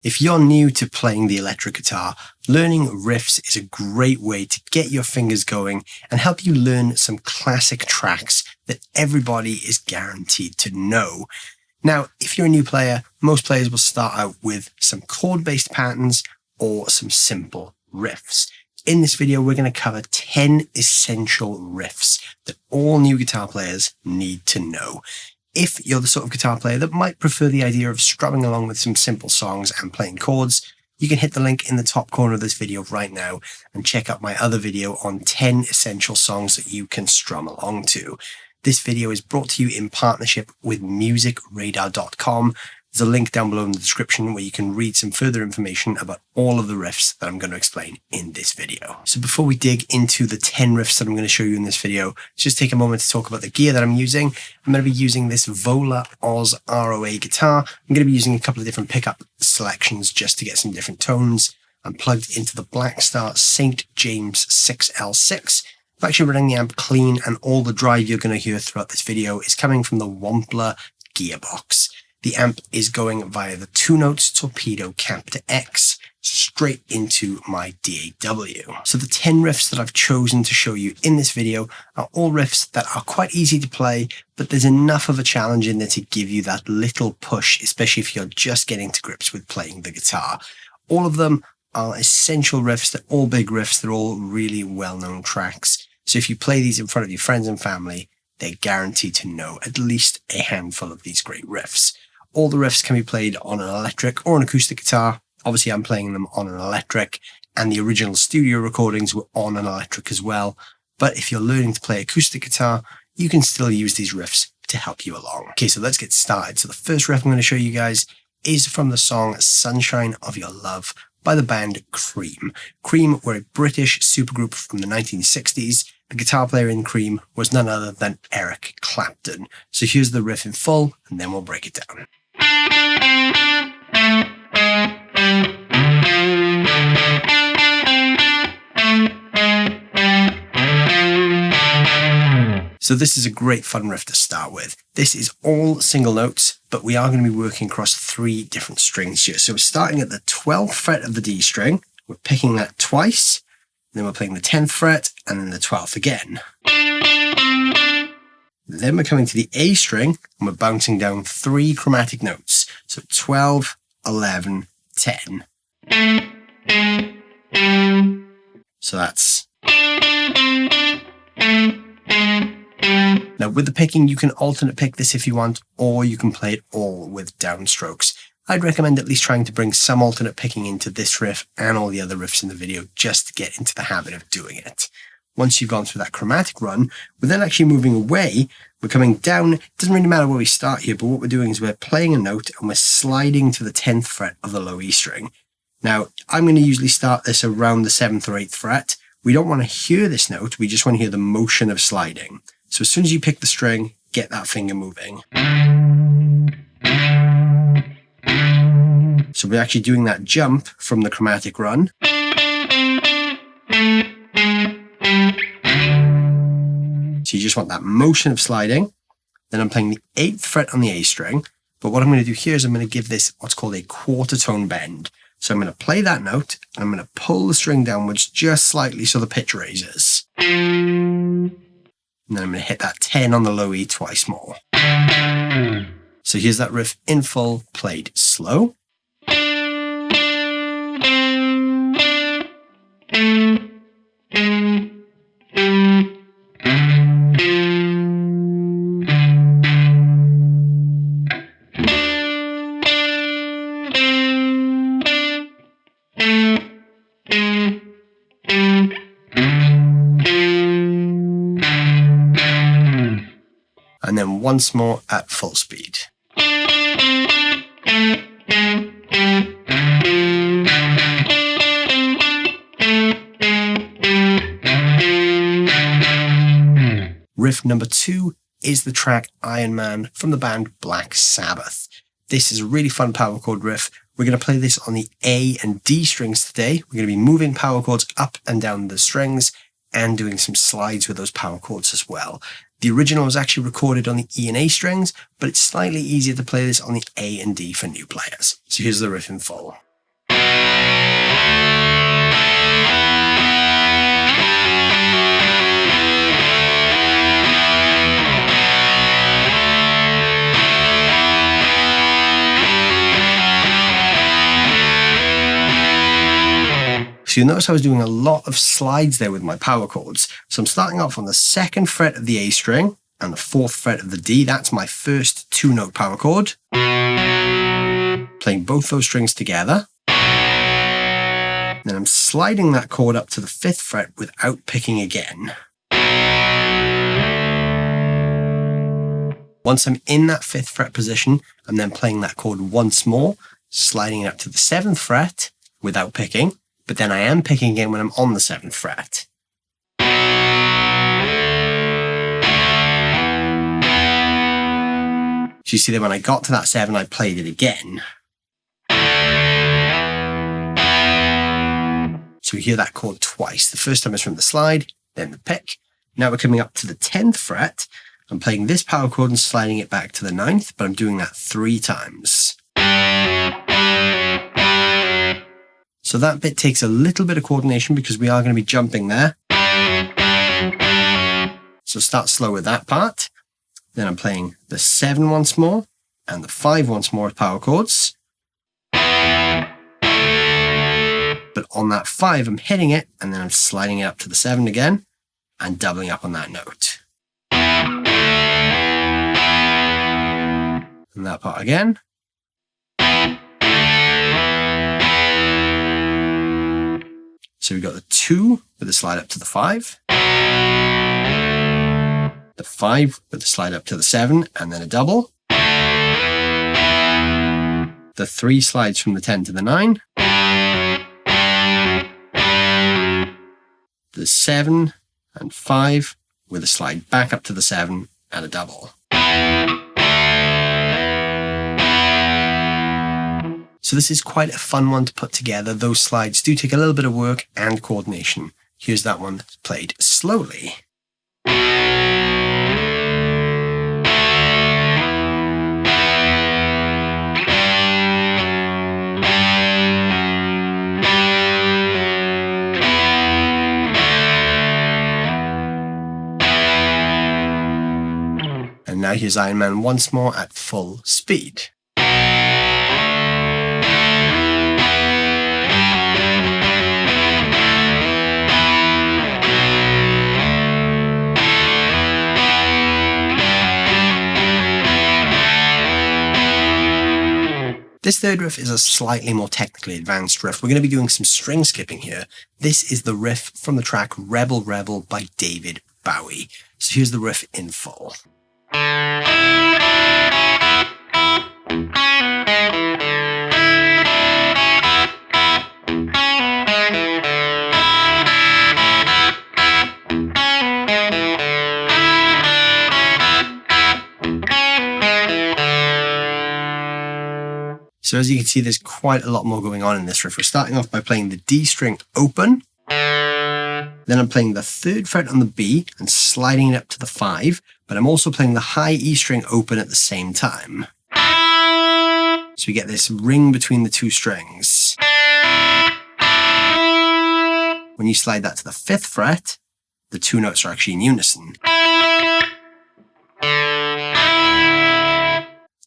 If you're new to playing the electric guitar, learning riffs is a great way to get your fingers going and help you learn some classic tracks that everybody is guaranteed to know. Now, if you're a new player, most players will start out with some chord-based patterns or some simple riffs. In this video, we're going to cover 10 essential riffs that all new guitar players need to know. If you're the sort of guitar player that might prefer the idea of strumming along with some simple songs and playing chords, you can hit the link in the top corner of this video right now and check out my other video on 10 essential songs that you can strum along to. This video is brought to you in partnership with musicradar.com. There's a link down below in the description where you can read some further information about all of the riffs that I'm going to explain in this video. So before we dig into the 10 riffs that I'm going to show you in this video, let's just take a moment to talk about the gear that I'm using. I'm going to be using this Vola Oz ROA guitar. I'm going to be using a couple of different pickup selections just to get some different tones. I'm plugged into the Blackstar St. James 6L6. I'm actually running the amp clean, and all the drive you're going to hear throughout this video is coming from the Wampler gearbox. The amp is going via the 2-notes torpedo cap to X straight into my DAW. So the 10 riffs that I've chosen to show you in this video are all riffs that are quite easy to play, but there's enough of a challenge in there to give you that little push, especially if you're just getting to grips with playing the guitar. All of them are essential riffs. They're all big riffs. They're all really well-known tracks. So if you play these in front of your friends and family, they're guaranteed to know at least a handful of these great riffs. All the riffs can be played on an electric or an acoustic guitar. Obviously, I'm playing them on an electric, and the original studio recordings were on an electric as well. But if you're learning to play acoustic guitar, you can still use these riffs to help you along. Okay, so let's get started. So the first riff I'm going to show you guys is from the song Sunshine of Your Love by the band Cream. Cream were a British supergroup from the 1960s. The guitar player in Cream was none other than Eric Clapton. So here's the riff in full, and then we'll break it down. So this is a great fun riff to start with. This is all single notes, but we are going to be working across 3 different strings here. So we're starting at the 12th fret of the D string. We're picking that twice. Then we're playing the 10th fret and then the 12th again. Then we're coming to the A string and we're bouncing down 3 chromatic notes. So 12, 11, 10. So that's... Now with the picking, you can alternate pick this if you want, or you can play it all with downstrokes. I'd recommend at least trying to bring some alternate picking into this riff and all the other riffs in the video just to get into the habit of doing it. Once you've gone through that chromatic run, we're then actually moving away. We're coming down. It doesn't really matter where we start here, but what we're doing is we're playing a note and we're sliding to the 10th fret of the low E string. Now, I'm going to usually start this around the 7th or 8th fret. We don't want to hear this note. We just want to hear the motion of sliding. So as soon as you pick the string, get that finger moving. So we're actually doing that jump from the chromatic run. So you just want that motion of sliding. Then I'm playing the 8th fret on the A string. But what I'm going to do here is I'm going to give this what's called a quarter tone bend. So I'm going to play that note and I'm going to pull the string downwards just slightly so the pitch raises. And then I'm going to hit that 10 on the low E twice more. So here's that riff in full, played slow. And then once more at full speed. Riff number 2 is the track Iron Man from the band Black Sabbath. This is a really fun power chord riff. We're going to play this on the A and D strings today. We're going to be moving power chords up and down the strings and doing some slides with those power chords as well. The original was actually recorded on the E and A strings, but it's slightly easier to play this on the A and D for new players. So here's the riff in full. So you'll notice I was doing a lot of slides there with my power chords. So I'm starting off on the 2nd fret of the A string and the 4th fret of the D. That's my first 2-note power chord. Playing both those strings together. Then I'm sliding that chord up to the 5th fret without picking again. Once I'm in that 5th fret position, I'm then playing that chord once more, sliding it up to the 7th fret without picking, but then I am picking again when I'm on the 7th fret. So you see that when I got to that 7, I played it again. So we hear that chord twice. The first time is from the slide, then the pick. Now we're coming up to the 10th fret. I'm playing this power chord and sliding it back to the 9th, but I'm doing that 3 times. So that bit takes a little bit of coordination because we are going to be jumping there. So start slow with that part. Then I'm playing the 7 once more and the 5 once more as power chords. But on that 5, I'm hitting it, and then I'm sliding it up to the 7 again, and doubling up on that note. And that part again. So we've got the 2 with the slide up to the 5. The 5 with the slide up to the 7, and then a double. The 3 slides from the 10 to the 9. The 7 and 5 with a slide back up to the 7 and a double. So this is quite a fun one to put together. Those slides do take a little bit of work and coordination. Here's that one played slowly. And now here's Iron Man once more at full speed. This third riff is a slightly more technically advanced riff. We're going to be doing some string skipping here. This is the riff from the track Rebel Rebel by David Bowie. So here's the riff in full. So as you can see, there's quite a lot more going on in this riff. We're starting off by playing the D string open. Then I'm playing the 3rd fret on the B and sliding it up to the 5, but I'm also playing the high E string open at the same time. So we get this ring between the 2 strings. When you slide that to the 5th fret, the 2 notes are actually in unison.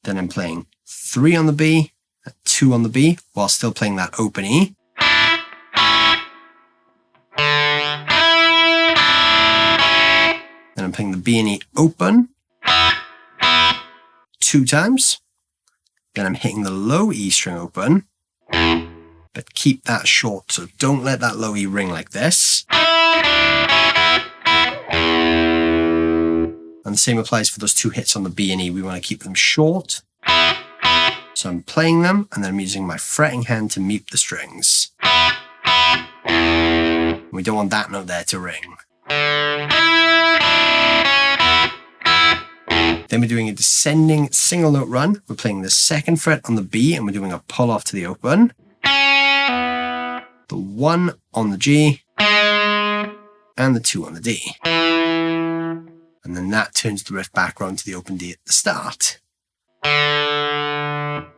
Then I'm playing 3 on the B, 2 on the B, while still playing that open E. Then I'm playing the B and E open 2 times. Then I'm hitting the low E string open, but keep that short, so don't let that low E ring like this. And the same applies for those 2 hits on the B and E. We want to keep them short. So I'm playing them, and then I'm using my fretting hand to mute the strings. We don't want that note there to ring. Then we're doing a descending single note run. We're playing the 2nd fret on the B, and we're doing a pull off to the open. The 1 on the G, and the 2 on the D. And then that turns the riff back around to the open D at the start.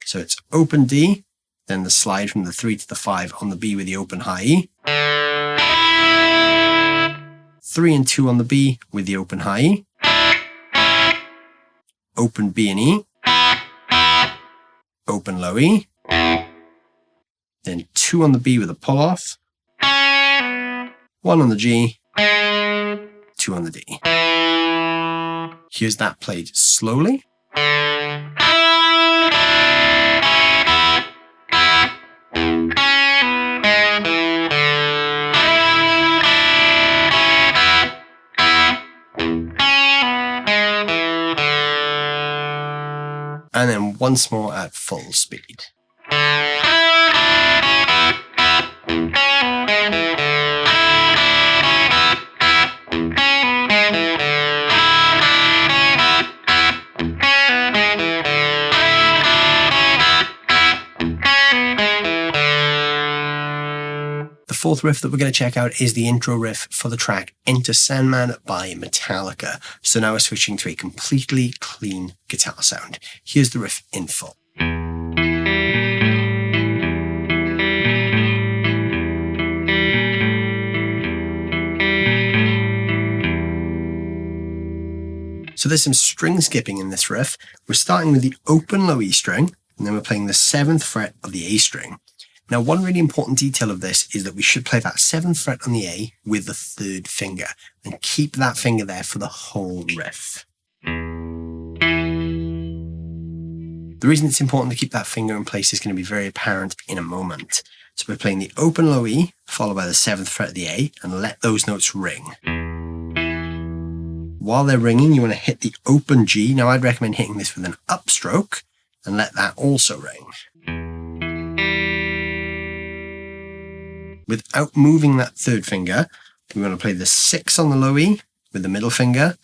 So it's open D, then the slide from the 3 to the 5 on the B with the open high E. 3 and 2 on the B with the open high E. Open B and E. Open low E. Then 2 on the B with a pull off. 1 on the G, 2 on the D. Here's that played slowly. And then once more at full speed. The fourth riff that we're going to check out is the intro riff for the track Enter Sandman by Metallica. So now we're switching to a completely clean guitar sound. Here's the riff in full. So there's some string skipping in this riff. We're starting with the open low E string, and then we're playing the 7th fret of the A string. Now, one really important detail of this is that we should play that 7th fret on the A with the 3rd finger and keep that finger there for the whole riff. The reason it's important to keep that finger in place is going to be very apparent in a moment. So we're playing the open low E followed by the 7th fret of the A and let those notes ring. While they're ringing, you want to hit the open G. Now, I'd recommend hitting this with an upstroke and let that also ring. Without moving that 3rd finger, we want to play the 6 on the low E with the middle finger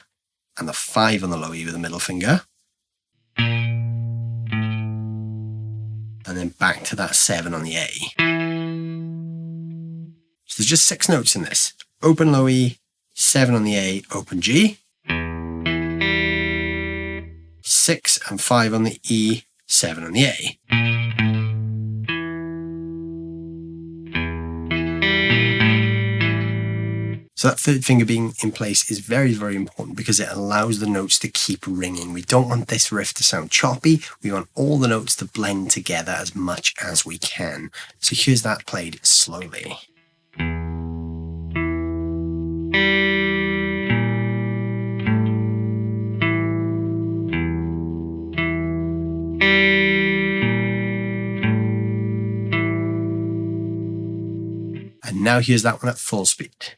and the 5 on the low E with the middle finger. And then back to that 7 on the A. So there's just 6 notes in this. Open low E, 7 on the A, open G. 6 and 5 on the E, 7 on the A. So that 3rd finger being in place is very, very important because it allows the notes to keep ringing. We don't want this riff to sound choppy. We want all the notes to blend together as much as we can. So here's that played slowly. And now here's that one at full speed.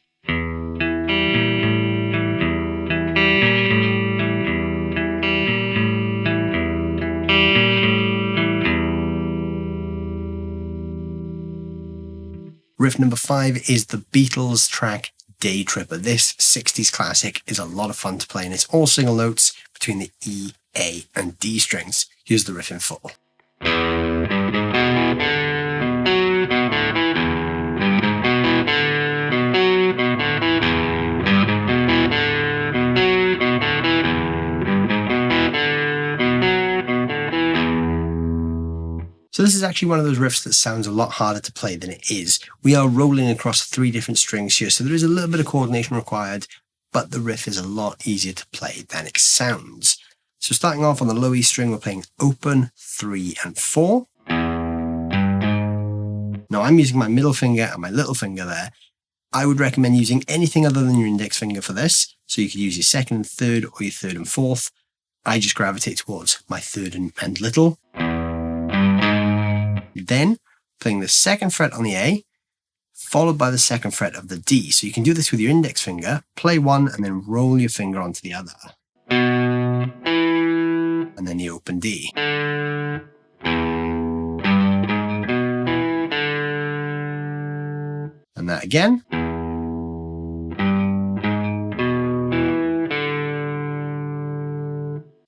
Riff number 5 is the Beatles track Day Tripper. This 60s classic is a lot of fun to play and it's all single notes between the E, A and D strings. Here's the riff in full. So this is actually one of those riffs that sounds a lot harder to play than it is. We are rolling across 3 different strings here, so there is a little bit of coordination required, but the riff is a lot easier to play than it sounds. So starting off on the low E string, we're playing open, 3 and 4. Now I'm using my middle finger and my little finger there. I would recommend using anything other than your index finger for this. So you could use your 2nd and 3rd or your 3rd and 4th. I just gravitate towards my 3rd and little. Then playing the 2nd fret on the A, followed by the 2nd fret of the D. So you can do this with your index finger, play one and then roll your finger onto the other. And then the open D. And that again.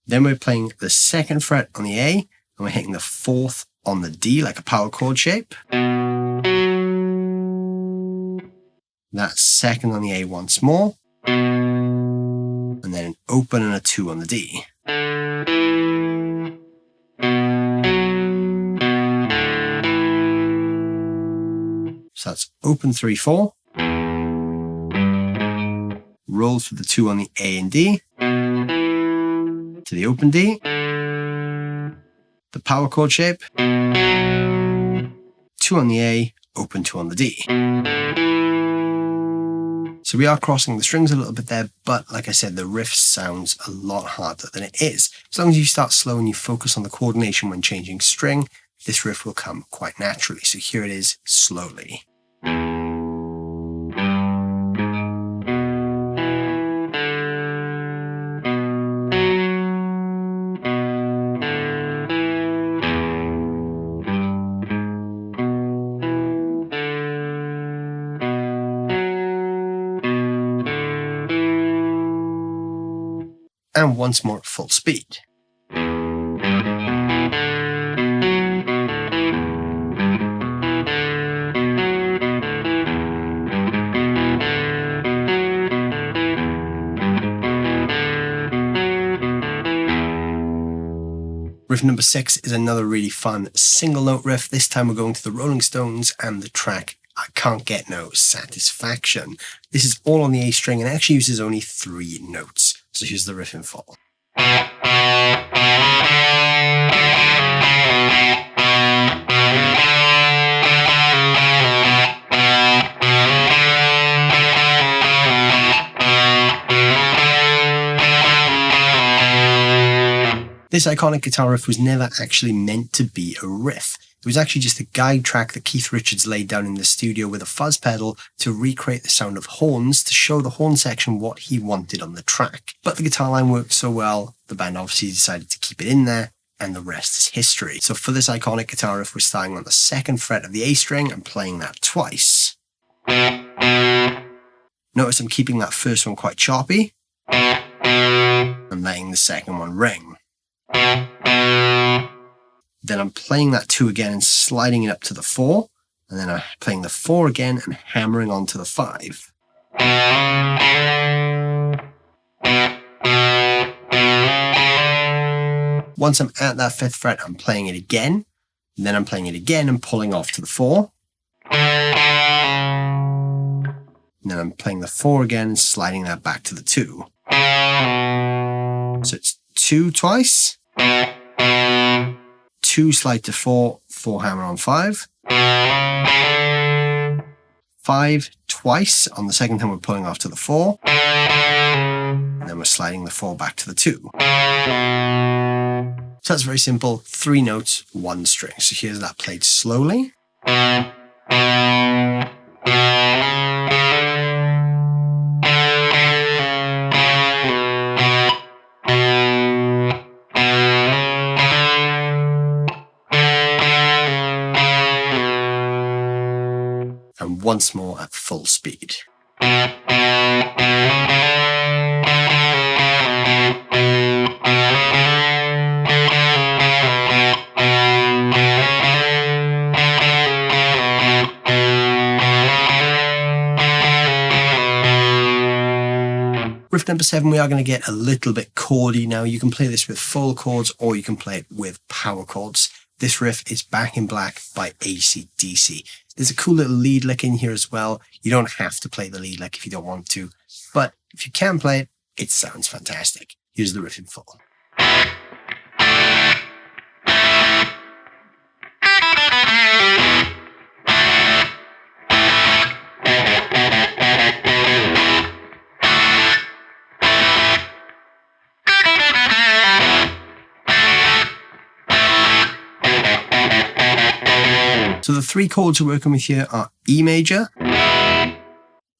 Then we're playing the 2nd fret on the A, and we're hitting the 4th on the D like a power chord shape. That's 2nd on the A once more. And then an open and a 2 on the D. So that's open 3, 4. Roll through the 2 on the A and D. To the open D. The power chord shape. 2 on the A, open 2 on the D. So we are crossing the strings a little bit there, but like I said, the riff sounds a lot harder than it is. As long as you start slow and you focus on the coordination when changing string, this riff will come quite naturally. So here it is slowly. And once more at full speed. Riff number 6 is another really fun single note riff. This time we're going to the Rolling Stones and the track I Can't Get No Satisfaction. This is all on the A string and actually uses only 3 notes. So here's the riff in full. This iconic guitar riff was never actually meant to be a riff. It was actually just a guide track that Keith Richards laid down in the studio with a fuzz pedal to recreate the sound of horns to show the horn section what he wanted on the track. But the guitar line worked so well, the band obviously decided to keep it in there, and the rest is history. So for this iconic guitar riff, we're starting on the 2nd fret of the A string and playing that twice. Notice I'm keeping that first one quite choppy and letting the second one ring. Then I'm playing that 2 again and sliding it up to the 4, and then I'm playing the 4 again and hammering onto the 5. Once I'm at that 5th fret, I'm playing it again, and then I'm playing it again and pulling off to the 4. And then I'm playing the 4 again and sliding that back to the 2. So it's 2 twice, 2 slide to 4, 4 hammer on 5, 5 twice on the second time we're pulling off to the 4, and then we're sliding the 4 back to the 2. So that's very simple, 3 notes, 1 string. So here's that played slowly. And once more at full speed. Riff number 7, we are going to get a little bit chordy now. You can play this with full chords or you can play it with power chords. This riff is Back in Black by AC/DC. There's a cool little lead lick in here as well. You don't have to play the lead lick if you don't want to, but if you can play it, it sounds fantastic. Here's the riff in full. So the 3 chords we're working with here are E major,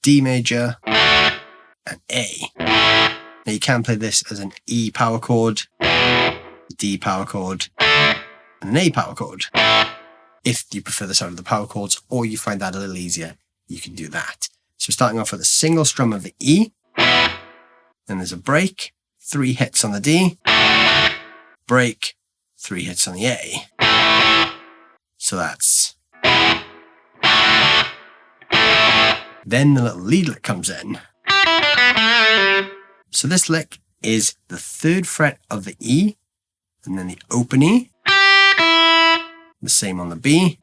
D major, and A. Now you can play this as an E power chord, D power chord, and an A power chord. If you prefer the sound of the power chords or you find that a little easier, you can do that. So starting off with a single strum of the E, then there's a break, 3 hits on the D, break, 3 hits on the A. So that's... Then the little lead lick comes in. So this lick is the 3rd fret of the E, and then the open E, the same on the B.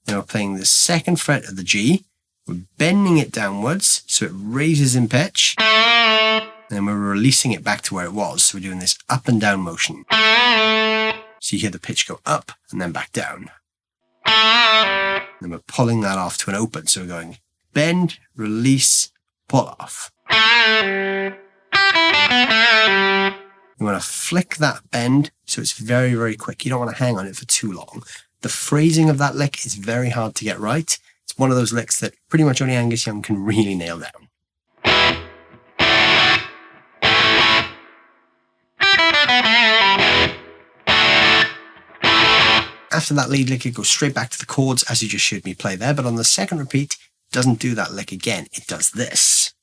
Then we're playing the 2nd fret of the G, we're bending it downwards so it raises in pitch, and then we're releasing it back to where it was, so we're doing this up and down motion. So you hear the pitch go up and then back down. Then we're pulling that off to an open, so we're going bend, release, pull off. You want to flick that bend so it's very, very quick. You don't want to hang on it for too long. The phrasing of that lick is very hard to get right. It's one of those licks that pretty much only Angus Young can really nail down. After that lead lick, it goes straight back to the chords as you just showed me play there, but on the second repeat, it doesn't do that lick again. It does this.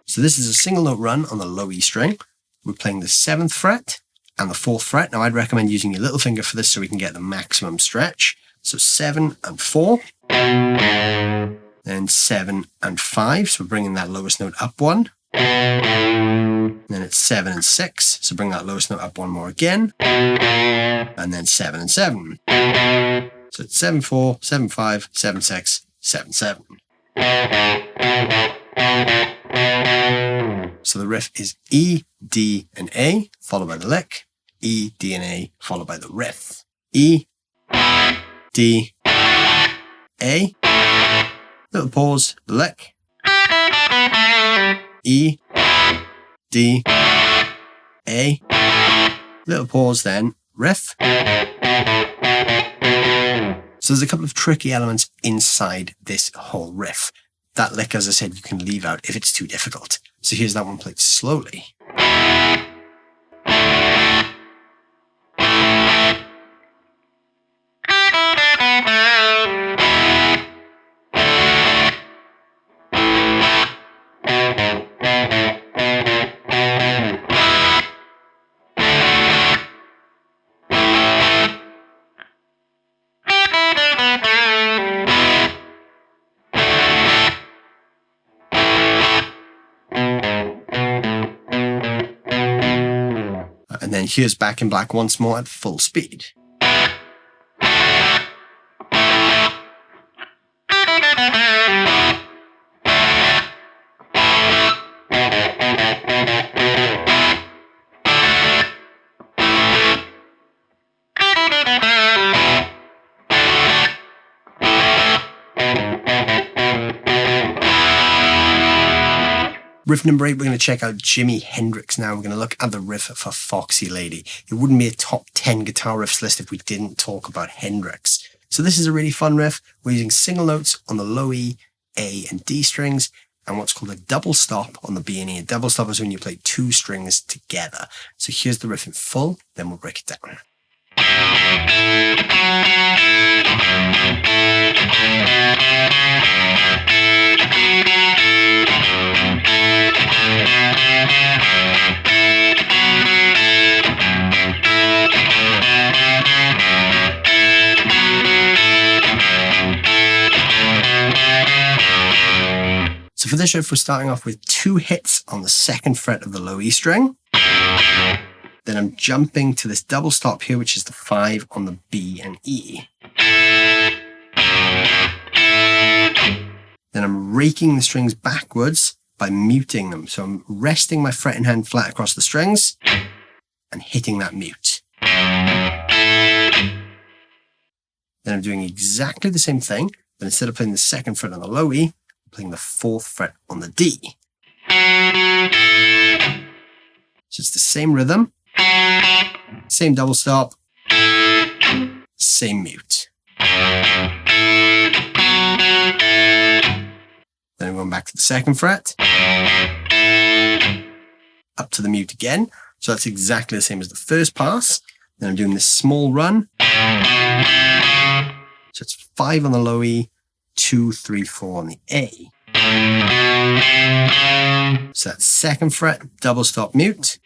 So this is a single note run on the low E string. We're playing the 7th fret and the 4th fret. Now I'd recommend using your little finger for this so we can get the maximum stretch. So 7 and 4, then 7 and 5. So we're bringing that lowest note up one. Then it's 7 and 6, so bring that lowest note up one more again, and then 7 and 7. So it's 7 4, 7 5, 7 6, 7 7. So the riff is E, D, and A, followed by the lick. E, D, and A, followed by the riff. E, D, A, little pause, the lick. E, D, A, little pause then, riff. So there's a couple of tricky elements inside this whole riff. That lick, as I said, you can leave out if it's too difficult. So here's that one played slowly. And then here's Back in Black once more at full speed. Riff number 8, we're going to check out Jimi Hendrix now. We're going to look at the riff for Foxey Lady. It wouldn't be a top 10 guitar riffs list if we didn't talk about Hendrix. So this is a really fun riff. We're using single notes on the low E, A, and D strings, and what's called a double stop on the B and E. A double stop is when you play two strings together. So here's the riff in full, then we'll break it down. So for this riff, we're starting off with 2 hits on the 2nd fret of the low E string. Then I'm jumping to this double stop here, which is the 5 on the B and E. Then I'm raking the strings backwards by muting them. So I'm resting my fretting hand flat across the strings and hitting that mute. Then I'm doing exactly the same thing, but instead of playing the 2nd fret on the low E, I'm playing the 4th fret on the D. So it's the same rhythm, same double stop, same mute. Then I'm going back to the 2nd fret, up to the mute again. So that's exactly the same as the first pass. Then I'm doing this small run. So it's 5 on the low E, 2, 3, 4 on the A. So that's 2nd fret, double stop mute.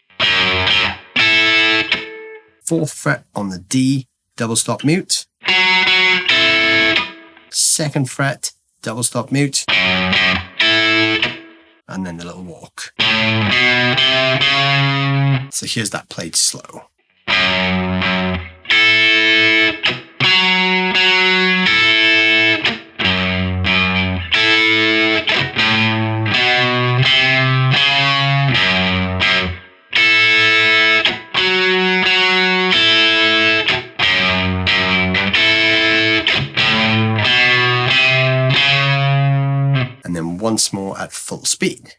4th fret on the D, double stop mute. 2nd fret, double stop mute. And then the little walk. So here's that played slow. once more at full speed.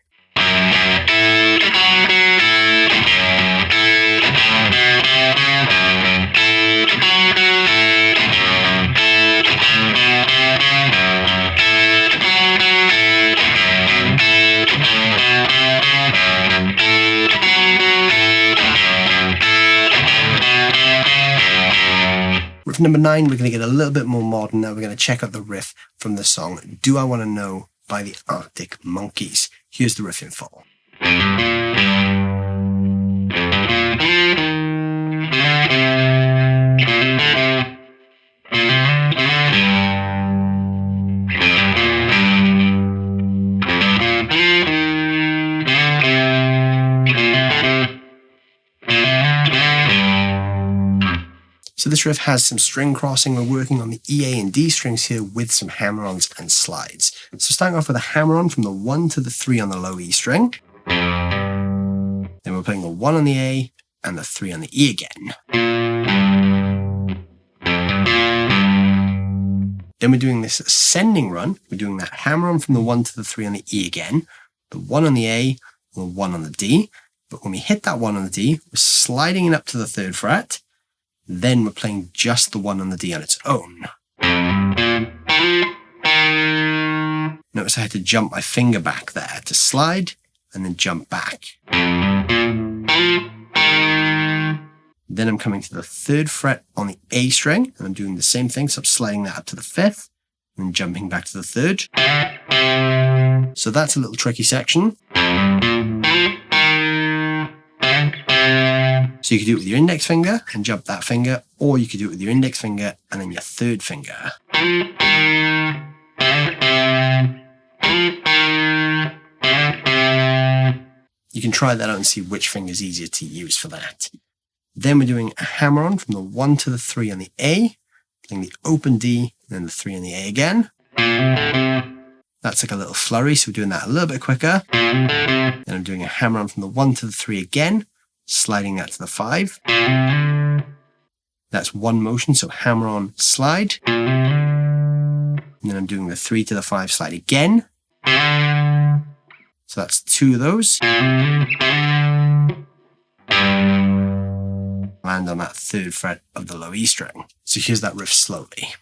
Riff number 9, we're going to get a little bit more modern now. We're going to check out the riff from the song Do I Want to Know by the Arctic Monkeys. Here's the riff in full. So this riff has some string crossing. We're working on the E, A, and D strings here with some hammer-ons and slides. So starting off with a hammer-on from the 1 to the 3 on the low E string. Then we're playing the 1 on the A and the 3 on the E again. Then we're doing this ascending run. We're doing that hammer-on from the 1 to the 3 on the E again, the 1 on the A, and the 1 on the D. But when we hit that 1 on the D, we're sliding it up to the 3rd fret. Then we're playing just the 1 on the D on its own. Notice I had to jump my finger back there to slide and then jump back. Then I'm coming to the 3rd fret on the A string and I'm doing the same thing. So I'm sliding that up to the 5th and then jumping back to the 3rd. So that's a little tricky section. So you could do it with your index finger and jump that finger, or you could do it with your index finger and then your 3rd finger. You can try that out and see which finger is easier to use for that. Then we're doing a hammer-on from the 1 to the 3 on the A, playing the open D, and then the 3 on the A again. That's like a little flurry, so we're doing that a little bit quicker. Then I'm doing a hammer-on from the 1 to the 3 again, sliding that to the 5. That's one motion, so hammer on, slide. And then I'm doing the 3 to the 5 slide again. So that's 2 of those. Land on that 3rd fret of the low E string. So here's that riff slowly.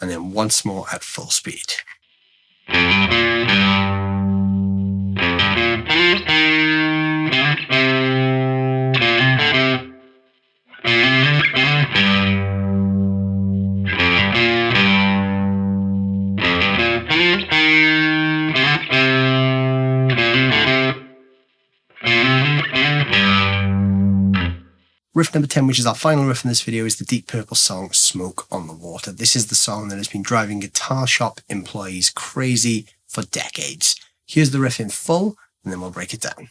And then once more at full speed. Riff number 10, which is our final riff in this video, is the Deep Purple song Smoke on the Water. This is the song that has been driving guitar shop employees crazy for decades. Here's the riff in full, and then we'll break it down.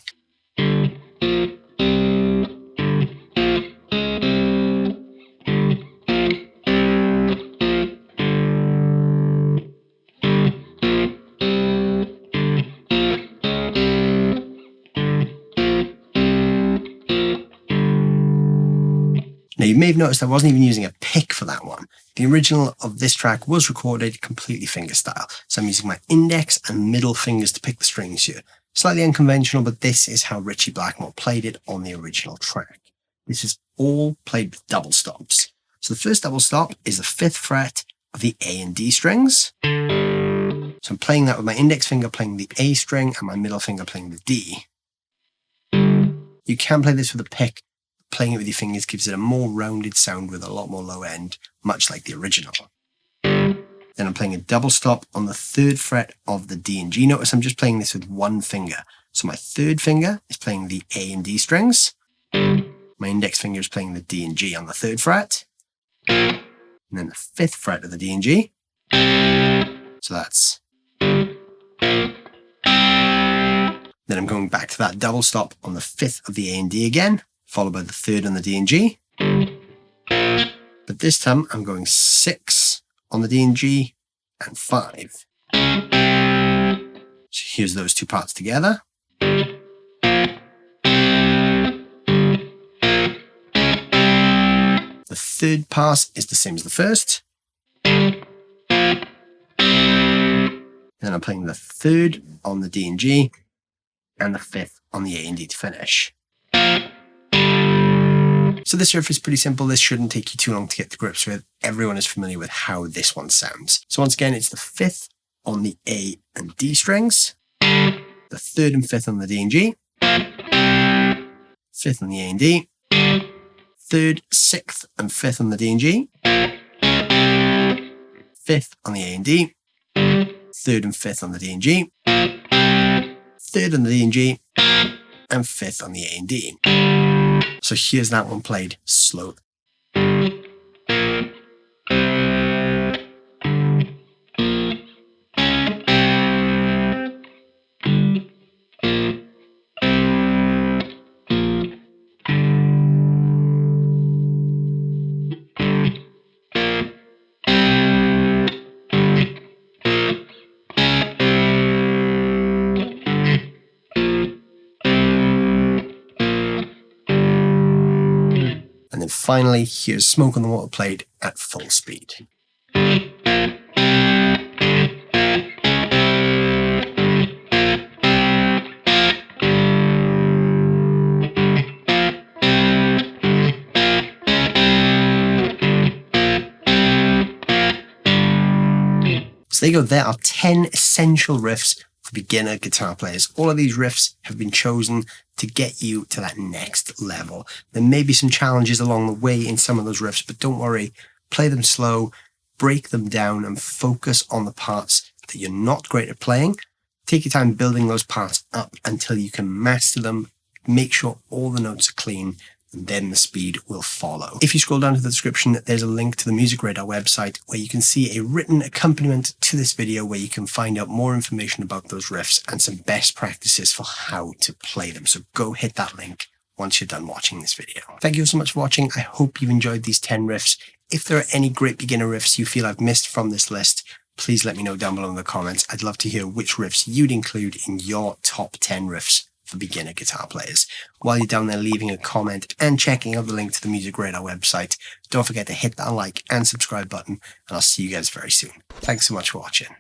Now you may have noticed I wasn't even using a pick for that one. The original of this track was recorded completely fingerstyle, so I'm using my index and middle fingers to pick the strings here. Slightly unconventional, but this is how Ritchie Blackmore played it on the original track. This is all played with double stops. So the first double stop is the 5th fret of the A and D strings. So I'm playing that with my index finger playing the A string and my middle finger playing the D. You can play this with a pick. Playing it with your fingers gives it a more rounded sound with a lot more low end, much like the original. Then I'm playing a double stop on the 3rd fret of the D and G. Notice I'm just playing this with one finger. So my 3rd finger is playing the A and D strings. My My index finger is playing the D and G on the 3rd fret, and then the 5th fret of the D and G. So that's. Then I'm going back to that double stop on the 5th of the A and D again, followed by the 3rd on the D and G. But this time I'm going 6 on the D and G and 5. So here's those two parts together. The 3rd pass is the same as the 1st. Then I'm playing the 3rd on the D and G and the 5th on the A and D to finish. So this riff is pretty simple. This shouldn't take you too long to get to grips with. Everyone is familiar with how this one sounds. So once again, it's the 5th on the A and D strings, the 3rd and 5th on the D and G, 5th on the A and D, 3rd, 6th and 5th on the D and G, 5th on the A and D, 3rd and 5th on the D and G, 3rd on the D and G, and 5th on the A and D. So here's that one played slowly. And then finally, here's Smoke on the Water played at full speed. So there you go, there are 10 essential riffs for beginner guitar players. All of these riffs have been chosen to get you to that next level. There may be some challenges along the way in some of those riffs, but don't worry, play them slow, break them down, and focus on the parts that you're not great at playing. Take your time building those parts up until you can master them. Make sure all the notes are clean, and then the speed will follow. If you scroll down to the description, there's a link to the Music Radar website where you can see a written accompaniment to this video where you can find out more information about those riffs and some best practices for how to play them. So go hit that link once you're done watching this video. Thank you so much for watching. I hope you've enjoyed these 10 riffs. If there are any great beginner riffs you feel I've missed from this list, please let me know down below in the comments. I'd love to hear which riffs you'd include in your top 10 riffs for beginner guitar players. While you're down there leaving a comment and checking out the link to the Music Radar website, don't forget to hit that like and subscribe button, and I'll see you guys very soon. Thanks so much for watching.